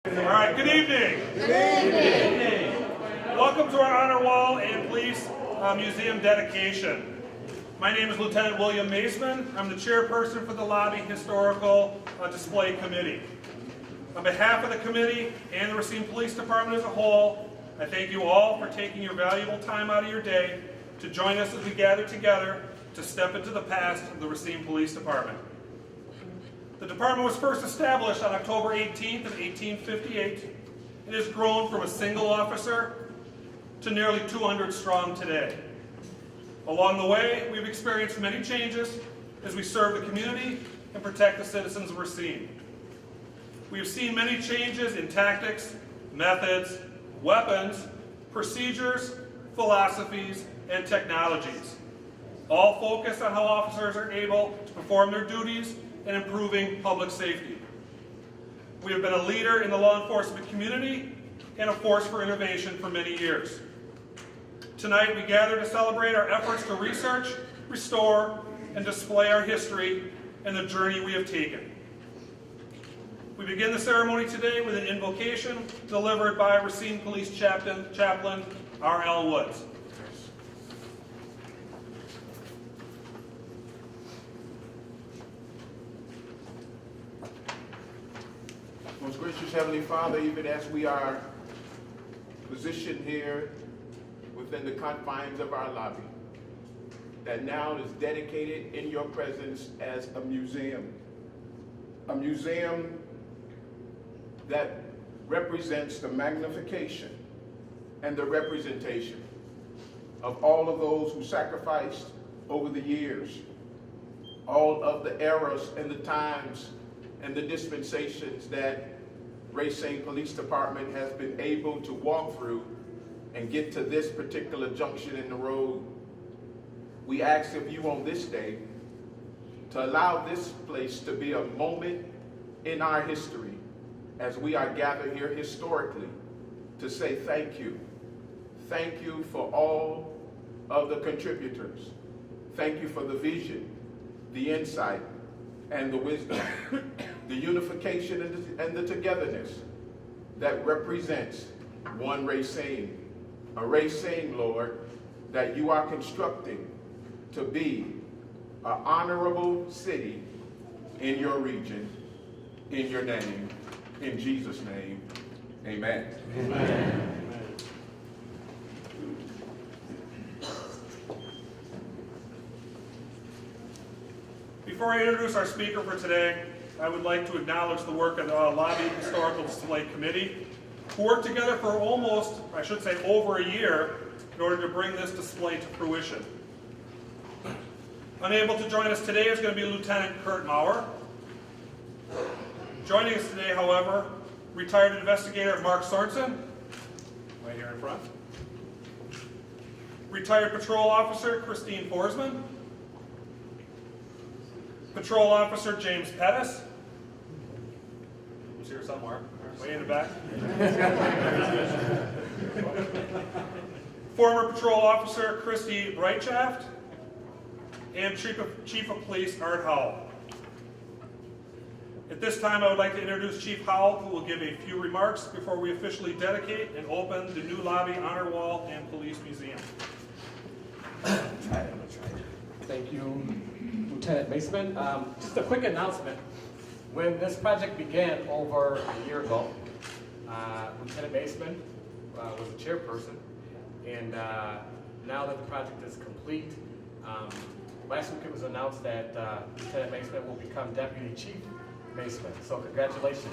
All right, good evening. Good evening. Welcome to our Honor Wall and Police Museum dedication. My name is Lieutenant William Maceman. I'm the chairperson for the Lobby Historical Display Committee. On behalf of the committee and the Racine Police Department as a whole, I thank you all for taking your valuable time out of your day to join us as we gather together to step into the past of the Racine Police Department. The department was first established on October 18th of 1858 and has grown from a single officer to nearly 200 strong today. Along the way, we've experienced many changes as we serve the community and protect the citizens of Racine. We have seen many changes in tactics, methods, weapons, procedures, philosophies, and technologies, all focused on how officers are able to perform their duties and improving public safety. We have been a leader in the law enforcement community and a force for innovation for many years. Tonight we gather to celebrate our efforts to research, restore, and display our history and the journey we have taken. We begin the ceremony today with an invocation delivered by Racine Police Chaplain R.L. Woods. Most gracious Heavenly Father, even as we are positioned here within the confines of our lobby, that now is dedicated in your presence as a museum that represents the magnification and the representation of all of those who sacrificed over the years, all of the eras and the times and the dispensations that Racine Police Department has been able to walk through and get to this particular junction in the road. We ask of you on this day to allow this place to be a moment in our history as we are gathered here historically to say thank you. Thank you for all of the contributors. Thank you for the vision, the insight, and the wisdom, the unification and the togetherness that represents one Racine. A Racine, Lord, that you are constructing to be an honorable city in your region, in your name, in Jesus' name, amen. Amen. Before I introduce our speaker for today, I would like to acknowledge the work of the Lobby Historical Display Committee, who worked together for almost, I should say over a year, in order to bring this display to fruition. Unable to join us today is going to be Lieutenant Kurt Maurer. Joining us today, however, retired investigator Mark Sorensen, right here in front. Retired Patrol Officer Christine Forsman. Patrol Officer James Pettis, who's here somewhere, way in the back. Former Patrol Officer Christy Breitschaft, and Chief of Police Art Howell. At this time, I would like to introduce Chief Howell, who will give a few remarks before we officially dedicate and open the new Lobby Honor Wall and Police Museum. Thank you, Lieutenant Maceman. Just a quick announcement. When this project began over a year ago, Lieutenant Maceman was the chairperson, and now that the project is complete, last week it was announced that Lieutenant Maceman will become Deputy Chief Maceman. So congratulations.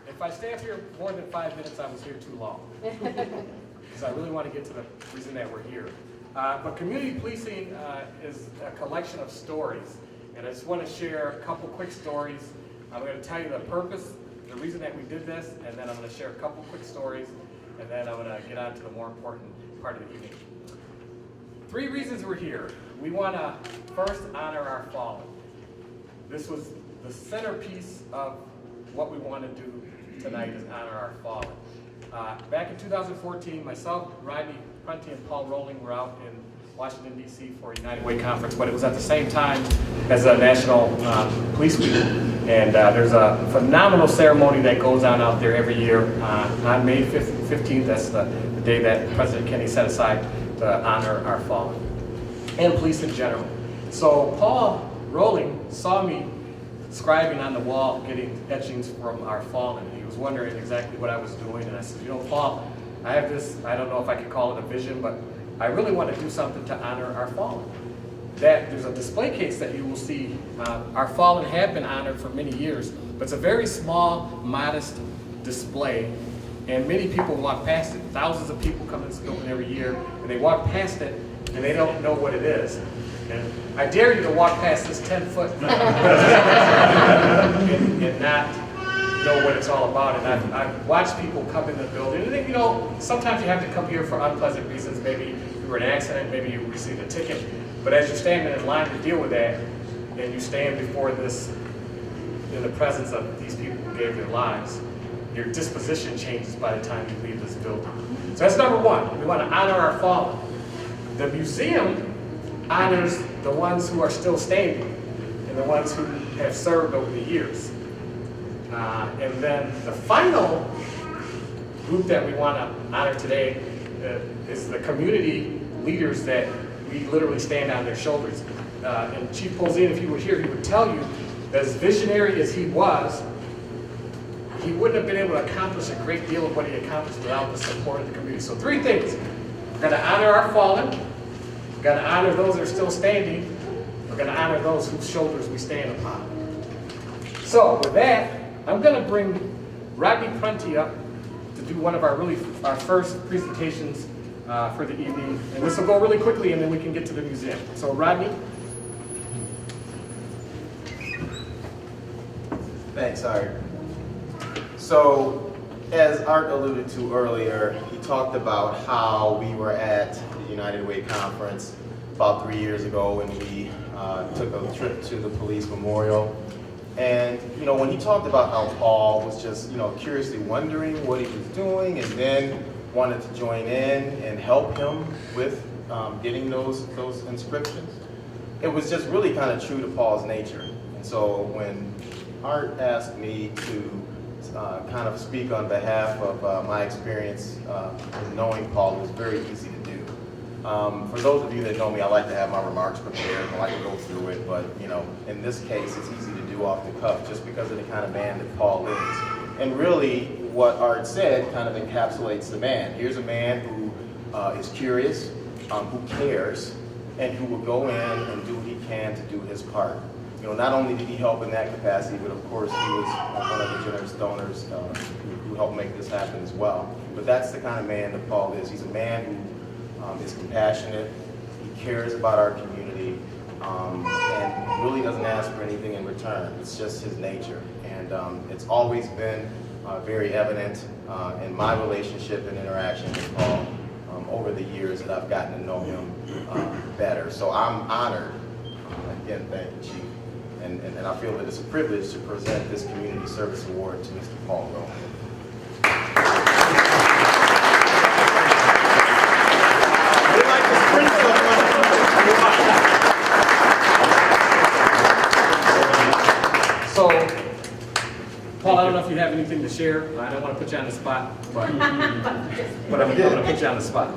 If I stay up here more than 5 minutes, I was here too long. Because I really want to get to the reason that we're here. But community policing is a collection of stories. And I just want to share a couple quick stories. I'm going to tell you the purpose, the reason that we did this, and then I'm going to share a couple quick stories, and then I'm going to get on to the more important part of the evening. 3 reasons we're here. We want to first honor our fallen. This was the centerpiece of what we want to do tonight, is honor our fallen. Back in 2014, myself, Rodney Prunty, and Paul Rowling were out in Washington, D.C. for a United Way conference, but it was at the same time as a National Police Week. And there's a phenomenal ceremony that goes on out there every year on May 15th. That's the day that President Kennedy set aside to honor our fallen and police in general. So Paul Rowling saw me scribing on the wall, getting etchings from our fallen. He was wondering exactly what I was doing, and I said, you know, Paul, I have this, I don't know if I could call it a vision, but I really want to do something to honor our fallen. There's a display case that you will see. Our fallen have been honored for many years, but it's a very small, modest display, and many people walk past it. Thousands of people come to this building every year, and they walk past it, and they don't know what it is. And I dare you to walk past this 10-foot and not know what it's all about. And I've watched people come in the building, and you know, sometimes you have to come here for unpleasant reasons. Maybe you were in an accident, maybe you received a ticket. But as you're standing in line to deal with that, and you stand before this, in the presence of these people who gave their lives, your disposition changes by the time you leave this building. So that's number one. We want to honor our fallen. The museum honors the ones who are still standing and the ones who have served over the years. And then the final group that we want to honor today is the community leaders that we literally stand on their shoulders. And Chief Polzine, if he were here, he would tell you that as visionary as he was, he wouldn't have been able to accomplish a great deal of what he accomplished without the support of the community. So 3 things. We're going to honor our fallen. We're going to honor those that are still standing. We're going to honor those whose shoulders we stand upon. So with that, I'm going to bring Rodney Prunty up to do one of our first presentations for the evening. And this will go really quickly, and then we can get to the museum. So Rodney. Thanks, Art. So, as Art alluded to earlier, he talked about how we were at the United Way Conference about 3 years ago when we took a trip to the police memorial. And, you know, when he talked about how Paul was just, you know, curiously wondering what he was doing and then wanted to join in and help him with getting those inscriptions, it was just really kind of true to Paul's nature. And so when Art asked me to kind of speak on behalf of my experience in knowing Paul, it was very easy to do. For those of you that know me, I like to have my remarks prepared. I like to go through it, but you know, in this case, it's easy to do off the cuff just because of the kind of man that Paul is. And really, what Art said kind of encapsulates the man. Here's a man who is curious, who cares, and who will go in and do what he can to do his part. You know, not only did he help in that capacity, but of course he was one of the generous donors who helped make this happen as well. But that's the kind of man that Paul is. He's a man who is compassionate, he cares about our community, and really doesn't ask for anything in return. It's just his nature. And it's always been very evident in my relationship and interaction with Paul over the years that I've gotten to know him better. So I'm honored. Again, thank you, Chief. And I feel that it's a privilege to present this Community Service Award to Mr. Paul Rowling. So, Paul, I don't know if you have anything to share. I don't want to put you on the spot, but I'm going to put you on the spot.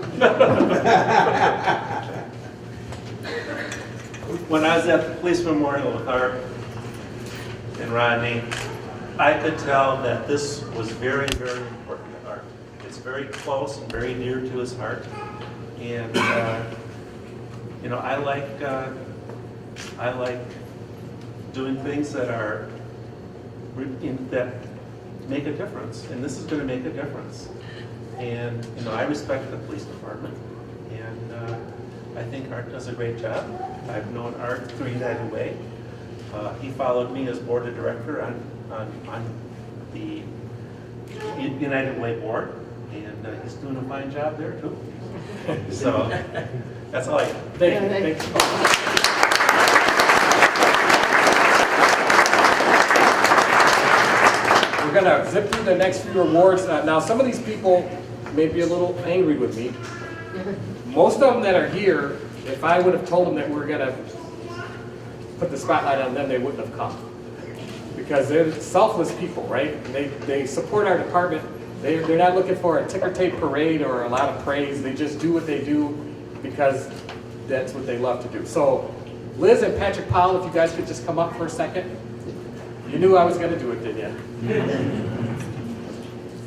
When I was at the police memorial with Art and Rodney, I could tell that this was very, very important to Art. It's very close and very near to his heart. And, you know, I like doing things that are, that make a difference. And this is going to make a difference. And, you know, I respect the police department. And I think Art does a great job. I've known Art through United Way. He followed me as board of director on the United Way board, and he's doing a fine job there too. So that's all I got. Thank you. Thank you. We're going to zip through the next few awards. Now, some of these people may be a little angry with me. Most of them that are here if I would have told them that we're gonna put the spotlight on them, they wouldn't have come. Because they're selfless people, right? And they support our department. They're not looking for a ticker tape parade or a lot of praise. They just do what they do because that's what they love to do. So Liz and Patrick Powell, if you guys could just come up for a second. You knew I was gonna do it, didn't you?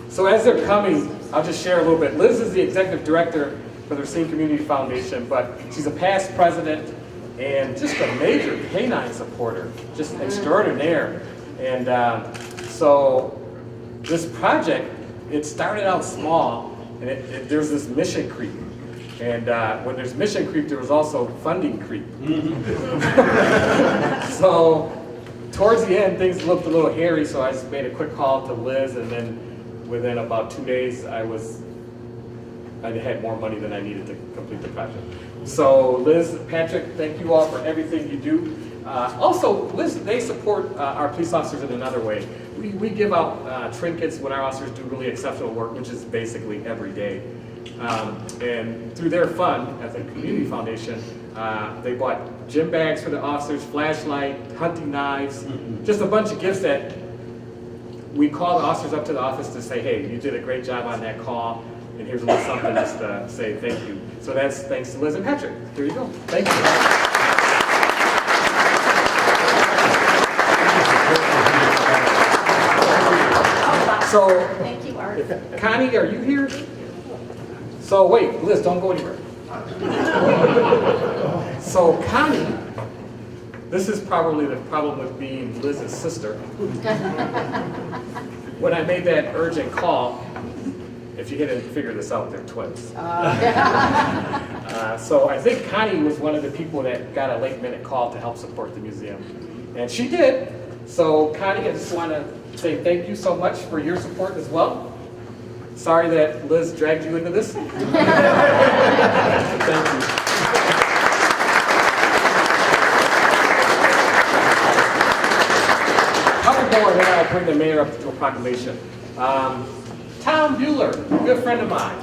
So as they're coming, I'll just share a little bit. Liz is the executive director for the Racine Community Foundation, but she's a past president and just a major canine supporter, just extraordinaire. And so this project, it started out small, and there's this mission creep. And when there's mission creep, there was also funding creep. So towards the end, things looked a little hairy, so I just made a quick call to Liz, and then within about 2 days, I had more money than I needed to complete the project. So Liz, Patrick, thank you all for everything you do. Also, Liz, they support our police officers in another way. We give out trinkets when our officers do really exceptional work, which is basically every day. And through their fund at the Community Foundation, they bought gym bags for the officers, flashlight, hunting knives, just a bunch of gifts that we call the officers up to the office to say, hey, you did a great job on that call, and here's a little something just to say thank you. So that's thanks to Liz and Patrick. There you go. Thank you. So, thank you, Art. Connie, are you here? So wait, Liz, don't go anywhere. So Connie, this is probably the problem with being Liz's sister. When I made that urgent call, if you didn't figure this out, they're twins. So I think Connie was one of the people that got a late minute call to help support the museum. And she did. So Connie, I just want to say thank you so much for your support as well. Sorry that Liz dragged you into this. Thank you. Couple more, and then I'll bring the mayor up to a proclamation. Tom Bueller, a good friend of mine,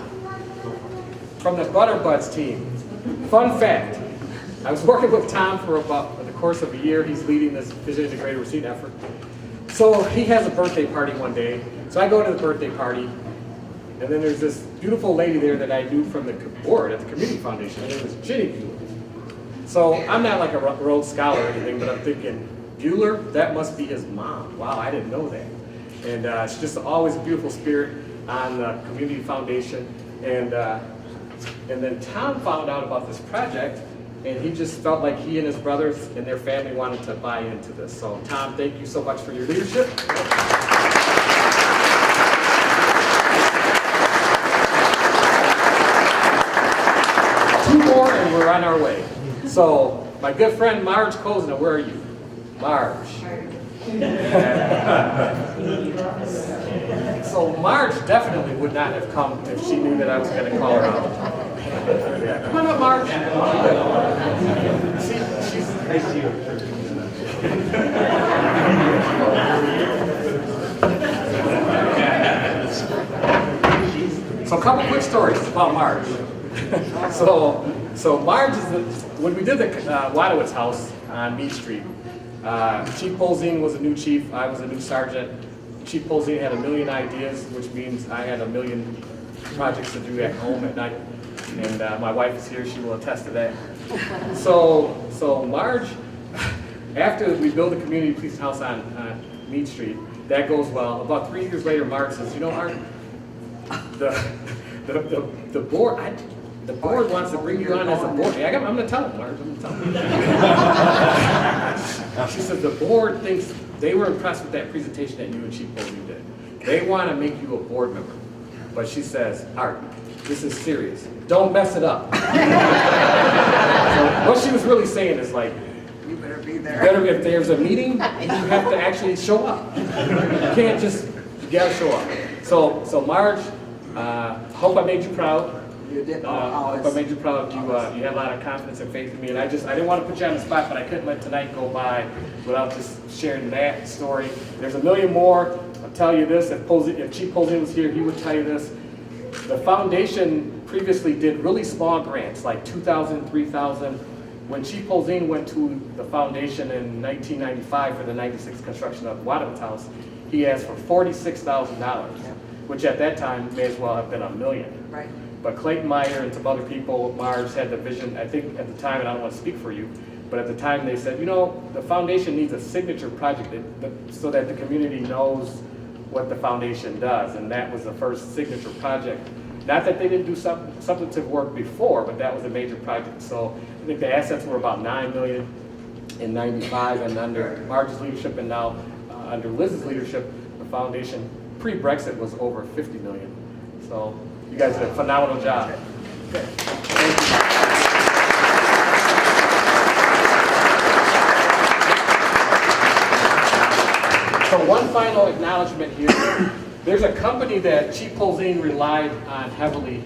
from the Butterbuds team. Fun fact, I was working with Tom for about the course of a year. He's leading this Vision Integrated Racine effort. So he has a birthday party one day. So I go to the birthday party, and then there's this beautiful lady there that I knew from the board at the Community Foundation. Her name was Ginny Bueller. So I'm not like a Rhodes Scholar or anything, but I'm thinking, Bueller, that must be his mom. Wow, I didn't know that. And she's just always a beautiful spirit on the Community Foundation. And then Tom found out about this project, and he just felt like he and his brothers and their family wanted to buy into this. So Tom, thank you so much for your leadership. Two more and we're on our way. So my good friend Marge Kozna, where are you? Marge. So Marge definitely would not have come if she knew that I was going to call her out. Yeah. Come on up, Marge. See, she's nice to you. So a couple quick stories about Marge. So Marge is when we did the Wadowitz house on Mead Street, Chief Polzine was a new chief, I was a new sergeant. Chief Polzine had a million ideas, which means I had a million projects to do at home at night. And my wife is here, she will attest to that. So Marge, after we built the community police house on Mead Street, that goes well. About 3 years later, Marge says, you know, Art, the board wants to bring you on as a board. I'm going to tell them, Marge. I'm going to tell them. She said the board thinks they were impressed with that presentation that you and Chief Polzine did. They want to make you a board member. But she says, Art, this is serious. Don't mess it up. So what she was really saying is like, You better be there. if there's a meeting, you have to actually show up. You can't just, you gotta show up. So Marge, hope I made you proud. You did. Hope I made you proud. You had a lot of confidence and faith in me, and I didn't want to put you on the spot, but I couldn't let tonight go by without just sharing that story. There's a million more. I'll tell you this, if Chief Polzine was here, he would tell you this. The foundation previously did really small grants, like $2,000, $3,000. When Chief Polzin went to the foundation in 1995 for the 96 construction of Wadowitz House, he asked for $46,000, which at that time may as well have been $1 million. Right. But Clayton Meyer and some other people, Mars, had the vision, I think at the time, and I don't want to speak for you, but at the time they said, you know, the foundation needs a signature project so that the community knows what the foundation does, and that was the first signature project. Not that they didn't do substantive work before, but that was a major project. So I think the assets were about $9 million in '95, and under Marge's leadership and now under Liz's leadership, the foundation pre-Brexit was over $50 million. So you guys did a phenomenal job. Thank you. So one final acknowledgement here. There's a company that Chief Polzin relied on heavily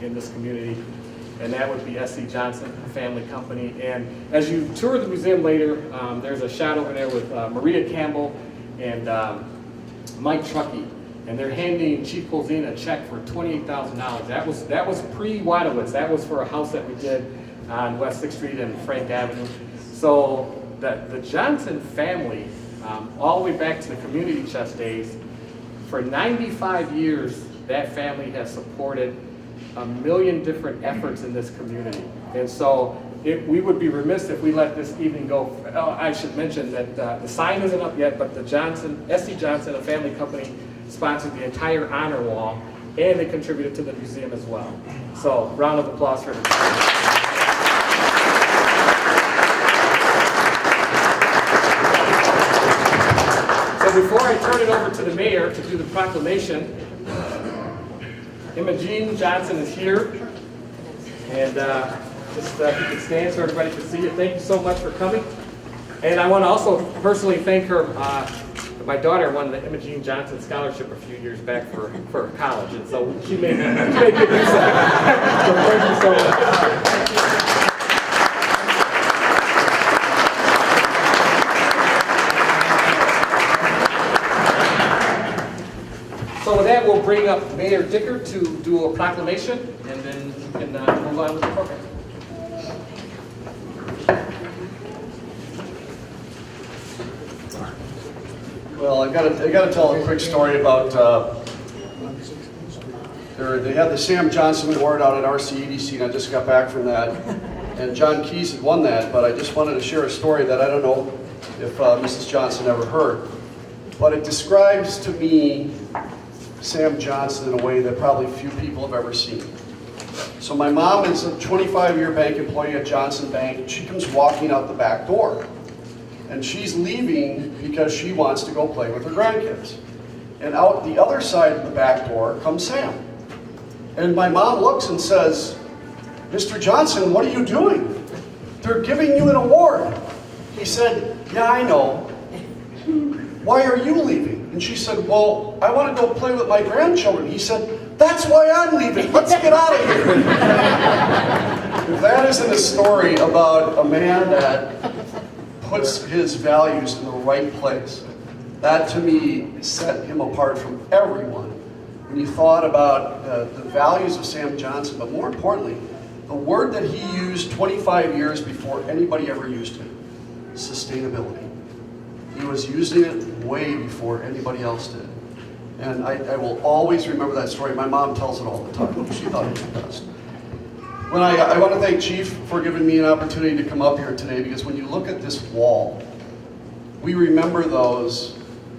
in this community, and that would be S.C. Johnson, a family company. And as you tour the museum later, there's a shot over there with Maria Campbell and Mike Truckee, and they're handing Chief Polzin a check for $28,000. That was pre-Wadowitz. That was for a house that we did on West 6th Street and Frank Avenue. So the Johnson family, all the way back to the community chest days, for 95 years, that family has supported 1 million different efforts in this community. And so we would be remiss if we let this evening go. Oh, I should mention that the sign isn't up yet, but the S.C. Johnson, a family company, sponsored the entire honor wall, and they contributed to the museum as well. So round of applause for them. Before I turn it over to the mayor to do the proclamation, Imogene Johnson is here, and just if you could stand so everybody can see you. Thank you so much for coming. And I want to also personally thank her. My daughter won the Imogene Johnson Scholarship a few years back for college, and so she may give you some. So thank you so much. So with that, we'll bring up Mayor Dicker to do a proclamation, and then we can move on with the program. Well, I got to tell a quick story about. They had the Sam Johnson Award out at RCEDC, and I just got back from that. And John Keyes had won that, but I just wanted to share a story that I don't know if Mrs. Johnson ever heard, but it describes to me Sam Johnson in a way that probably few people have ever seen. So my mom is a 25-year bank employee at Johnson Bank, and she comes walking out the back door. And she's leaving because she wants to go play with her grandkids. And out the other side of the back door comes Sam. And my mom looks and says, "Mr. Johnson, what are you doing? They're giving you an award." He said, "Yeah, I know. Why are you leaving?" And she said, "Well, I want to go play with my grandchildren." He said, "That's why I'm leaving. Let's get out of here." If that isn't a story about a man that puts his values in the right place, that to me set him apart from everyone. When you thought about the values of Sam Johnson, but more importantly, the word that he used 25 years before anybody ever used it, sustainability. He was using it way before anybody else did. And I will always remember that story. My mom tells it all the time. She thought it was the best. I want to thank Chief for giving me an opportunity to come up here today, because when you look at this wall, we remember those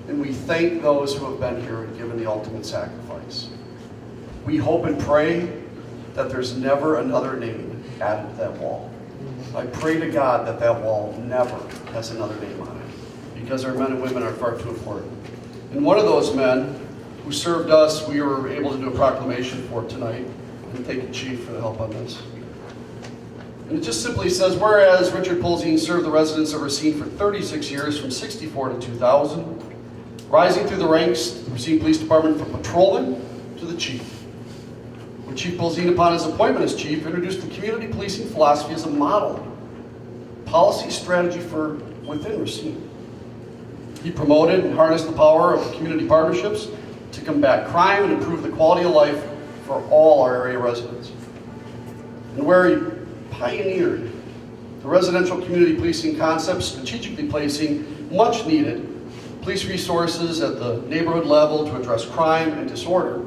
and we thank those who have been here and given the ultimate sacrifice. We hope and pray that there's never another name added to that wall. I pray to God that that wall never has another name on it, because our men and women are far too important. And one of those men who served us, we were able to do a proclamation for tonight. And thank you, Chief, for the help on this. And it just simply says, whereas Richard Polzin served the residents of Racine for 36 years, from 64 to 2000, rising through the ranks of the Racine Police Department from patrolman to the chief. When Chief Polzin, upon his appointment as chief, introduced the community policing philosophy as a model policy strategy for within Racine. He promoted and harnessed the power of community partnerships to combat crime and improve the quality of life for all our area residents. And where he pioneered the residential community policing concept, strategically placing much needed police resources at the neighborhood level to address crime and disorder.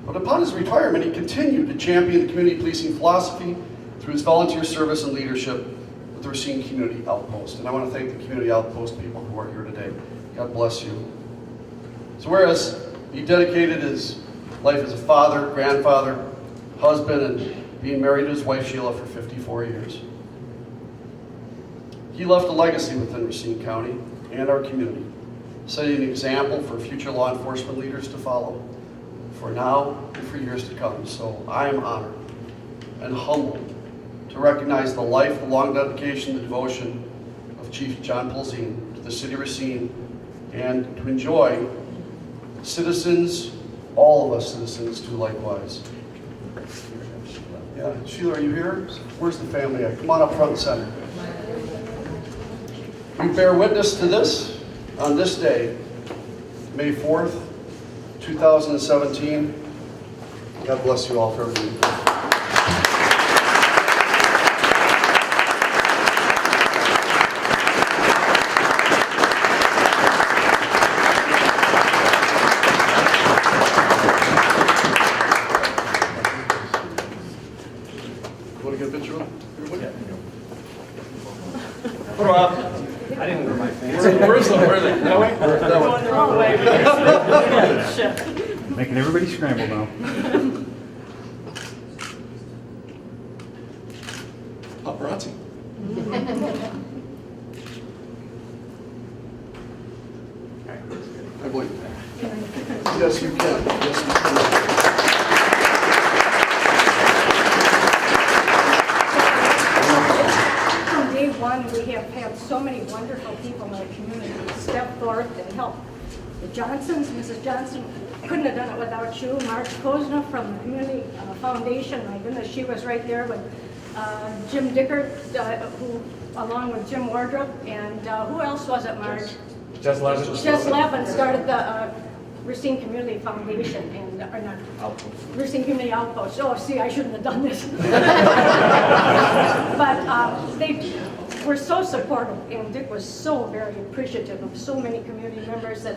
But upon his retirement, he continued to champion the community policing philosophy through his volunteer service and leadership with the Racine Community Outpost. And I want to thank the Community Outpost people who are here today. God bless you. So whereas he dedicated his life as a father, grandfather, husband, and being married to his wife Sheila for 54 years, he left a legacy within Racine County and our community, setting an example for future law enforcement leaders to follow, for now and for years to come. So I am honored and humbled to recognize the life, the long dedication, the devotion of Chief John Polzin to the city of Racine, and to enjoy citizens, all of us citizens, do likewise. Yeah, Sheila, are you here? Where's the family at? Come on up front and center. We bear witness to this on this day, May 4th, 2017. God bless you all for everything. Want to get a picture of everybody? Photo op. I didn't wear my pants. Where's the where are they? That way? That way. The wrong way. Making everybody scramble now. Paparazzi. I believe. Yes, you can. Yes, you can. From day one, we have had so many wonderful people in our community step forth and help. The Johnsons, Mrs. Johnson, couldn't have done it without you. Marge Kozna from the Community Foundation, my goodness, she was right there with Jim Dickert, who, along with Jim Wardrop, and who else was it, Marge? Just Levin. Jess Levin started the Racine Community Foundation, and or not Racine Community Outpost. Oh, see, I shouldn't have done this. But they were so supportive, and Dick was so very appreciative of so many community members that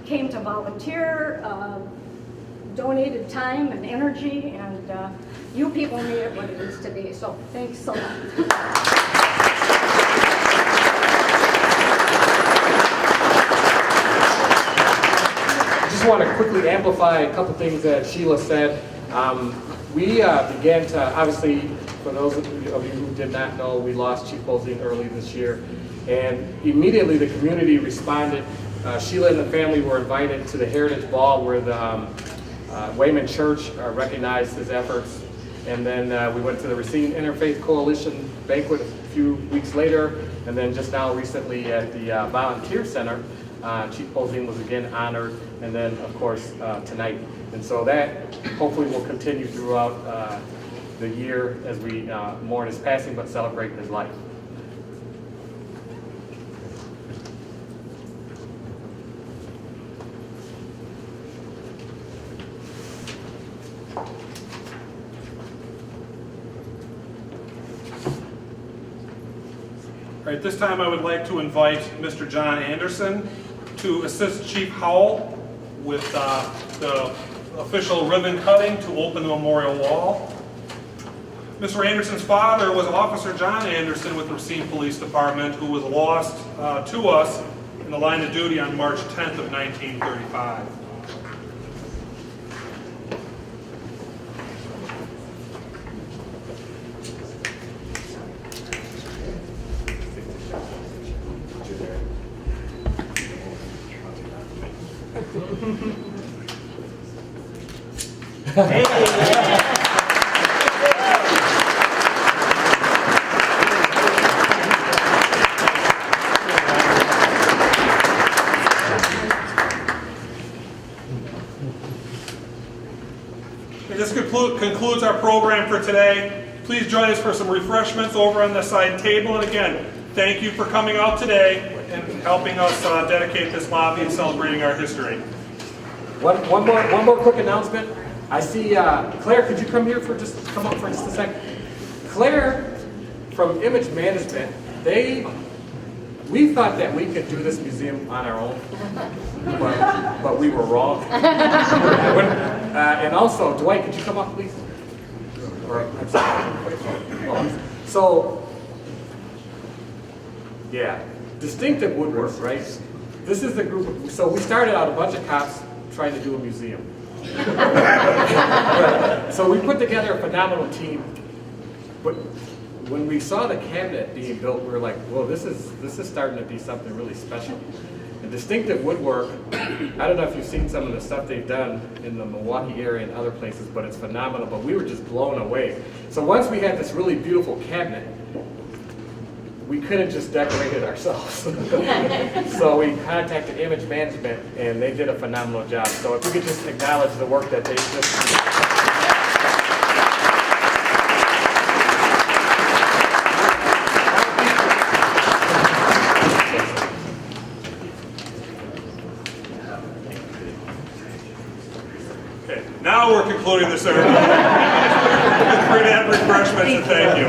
came to volunteer, donated time and energy, and you people made it what it is today. So thanks so much. I just want to quickly amplify a couple things that Sheila said. We began to, obviously, for those of you who did not know, we lost Chief Polzin early this year, and immediately the community responded. Sheila and the family were invited to the Heritage Ball where the Wayman Church recognized his efforts, and then we went to the Racine Interfaith Coalition banquet a few weeks later, and then just now recently at the Volunteer Center, Chief Polzin was again honored, and then of course tonight. And so that hopefully will continue throughout the year as we mourn his passing but celebrate his life. All right, this time I would like to invite Mr. John Anderson to assist Chief Howell with the official ribbon cutting to open the memorial wall. Mr. Anderson's father was Officer John Anderson with the Racine Police Department, who was lost to us in the line of duty on March 10th of 1935. And this concludes our program for today. Please join us for some refreshments over on the side table. And again, thank you for coming out today and helping us dedicate this lobby and celebrating our history. One more quick announcement. I see Claire. Could you come up for just a second? Claire from Image Management. We thought that we could do this museum on our own, but we were wrong. And also, Dwight, could you come up, please? I'm sorry. So, yeah, distinctive woodwork, right? This is the group. So we started out a bunch of cops trying to do a museum. So we put together a phenomenal team. But when we saw the cabinet being built, we were like, "Whoa, this is starting to be something really special." And distinctive woodwork. I don't know if you've seen some of the stuff they've done in the Milwaukee area and other places, but it's phenomenal. But we were just blown away. So once we had this really beautiful cabinet, we couldn't just decorate it ourselves. So we contacted Image Management, and they did a phenomenal job. So if you could just acknowledge the work that they did. Okay, now we're concluding the ceremony. Free to have refreshments and thank you.